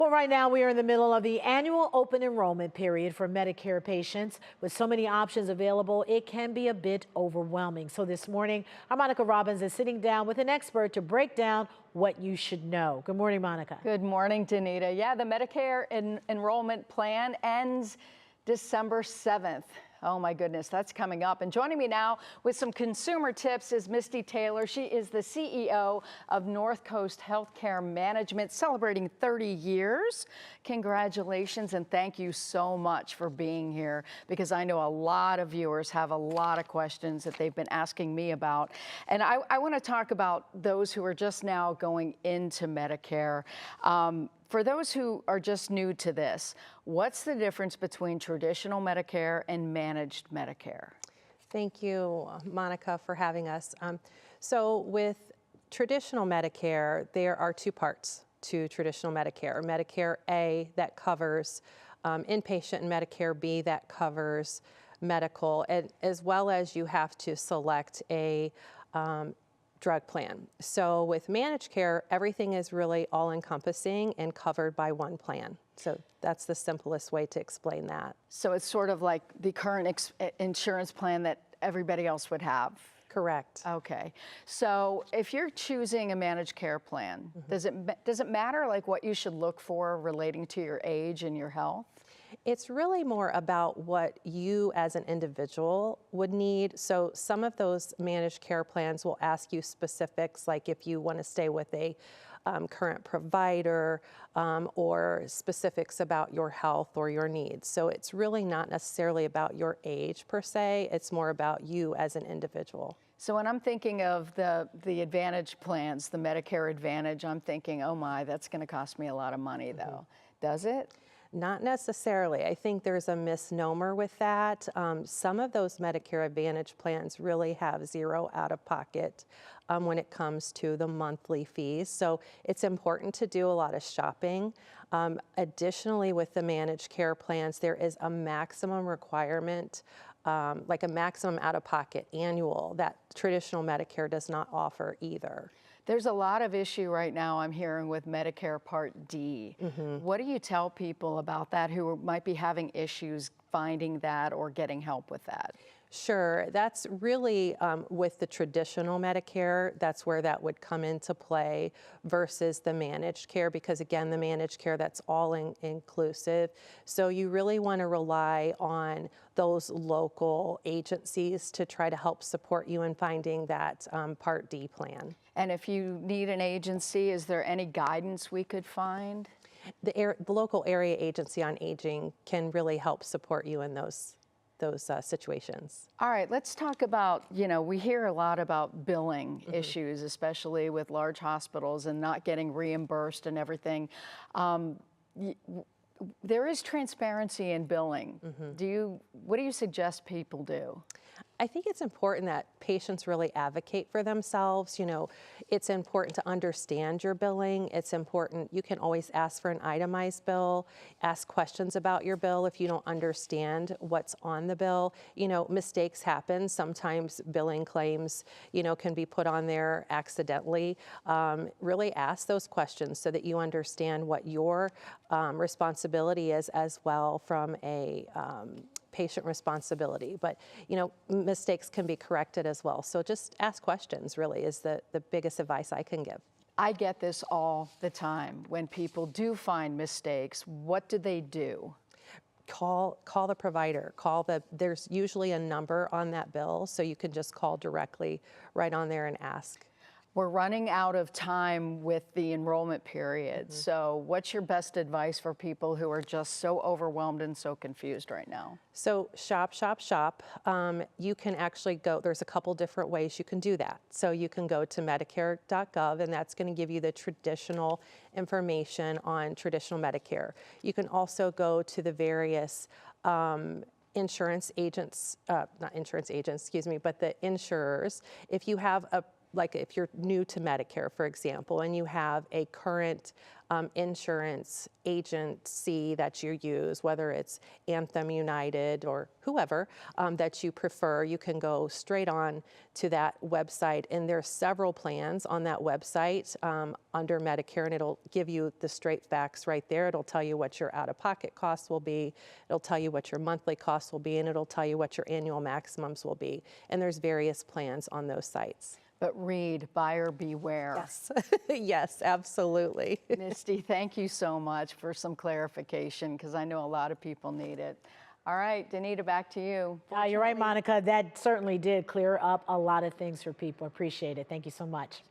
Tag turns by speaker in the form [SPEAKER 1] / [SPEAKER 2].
[SPEAKER 1] Well, right now we are in the middle of the annual open enrollment period for Medicare patients. With so many options available, it can be a bit overwhelming. So this morning, our Monica Robbins is sitting down with an expert to break down what you should know. Good morning, Monica.
[SPEAKER 2] Good morning, Danita. Yeah, the Medicare enrollment plan ends December 7th. Oh my goodness, that's coming up. And joining me now with some consumer tips is Misty Taylor. She is the CEO of NorthCoast Healthcare Management, celebrating 30 years. Congratulations and thank you so much for being here, because I know a lot of viewers have a lot of questions that they've been asking me about. And I want to talk about those who are just now going into Medicare. For those who are just new to this, what's the difference between traditional Medicare and managed Medicare?
[SPEAKER 3] Thank you, Monica, for having us. So with traditional Medicare, there are two parts to traditional Medicare. Medicare A that covers inpatient, and Medicare B that covers medical, and as well as you have to select a drug plan. So with managed care, everything is really all-encompassing and covered by one plan. So that's the simplest way to explain that.
[SPEAKER 2] So it's sort of like the current insurance plan that everybody else would have.
[SPEAKER 3] Correct.
[SPEAKER 2] Okay. So if you're choosing a managed care plan, does it matter like what you should look for relating to your age and your health?
[SPEAKER 3] It's really more about what you as an individual would need. So some of those managed care plans will ask you specifics, like if you want to stay with a current provider or specifics about your health or your needs. So it's really not necessarily about your age per se, it's more about you as an individual.
[SPEAKER 2] So when I'm thinking of the Advantage plans, the Medicare Advantage, I'm thinking, oh my, that's going to cost me a lot of money though. Does it?
[SPEAKER 3] Not necessarily. I think there's a misnomer with that. Some of those Medicare Advantage plans really have zero out-of-pocket when it comes to the monthly fees. So it's important to do a lot of shopping. Additionally, with the managed care plans, there is a maximum requirement, like a maximum out-of-pocket annual, that traditional Medicare does not offer either.
[SPEAKER 2] There's a lot of issue right now I'm hearing with Medicare Part D. What do you tell people about that who might be having issues finding that or getting help with that?
[SPEAKER 3] Sure, that's really with the traditional Medicare, that's where that would come into play versus the managed care, because again, the managed care, that's all inclusive. So you really want to rely on those local agencies to try to help support you in finding that Part D plan.
[SPEAKER 2] And if you need an agency, is there any guidance we could find?
[SPEAKER 3] The local area agency on aging can really help support you in those situations.
[SPEAKER 2] All right, let's talk about, we hear a lot about billing issues, especially with large hospitals and not getting reimbursed and everything. There is transparency in billing. What do you suggest people do?
[SPEAKER 3] I think it's important that patients really advocate for themselves. It's important to understand your billing. It's important, you can always ask for an itemized bill, ask questions about your bill if you don't understand what's on the bill. Mistakes happen. Sometimes billing claims, can be put on there accidentally. Really ask those questions so that you understand what your responsibility is as well from a patient responsibility. But, mistakes can be corrected as well. So just ask questions really is the biggest advice I can give.
[SPEAKER 2] I get this all the time. When people do find mistakes, what do they do?
[SPEAKER 3] Call the provider, there's usually a number on that bill, so you can just call directly right on there and ask.
[SPEAKER 2] We're running out of time with the enrollment period. So what's your best advice for people who are just so overwhelmed and so confused right now?
[SPEAKER 3] So shop, shop, shop. You can actually go, there's a couple different ways you can do that. So you can go to Medicare.gov, and that's going to give you the traditional information on traditional Medicare. You can also go to the various insurance agents, not insurance agents, excuse me, but the insurers. If you have a like if you're new to Medicare, for example, and you have a current insurance agency that you use, whether it's Anthem, United, or whoever that you prefer, you can go straight on to that website, and there's several plans on that website under Medicare, and it'll give you the straight facts right there. It'll tell you what your out-of-pocket costs will be, it'll tell you what your monthly costs will be, and it'll tell you what your annual maximums will be. And there's various plans on those sites.
[SPEAKER 2] But read, buyer beware.
[SPEAKER 3] Yes, yes, absolutely.
[SPEAKER 2] Misty, thank you so much for some clarification, because I know a lot of people need it. All right, Danita, back to you.
[SPEAKER 1] You're right, Monica. That certainly did clear up a lot of things for people. Appreciate it. Thank you so much.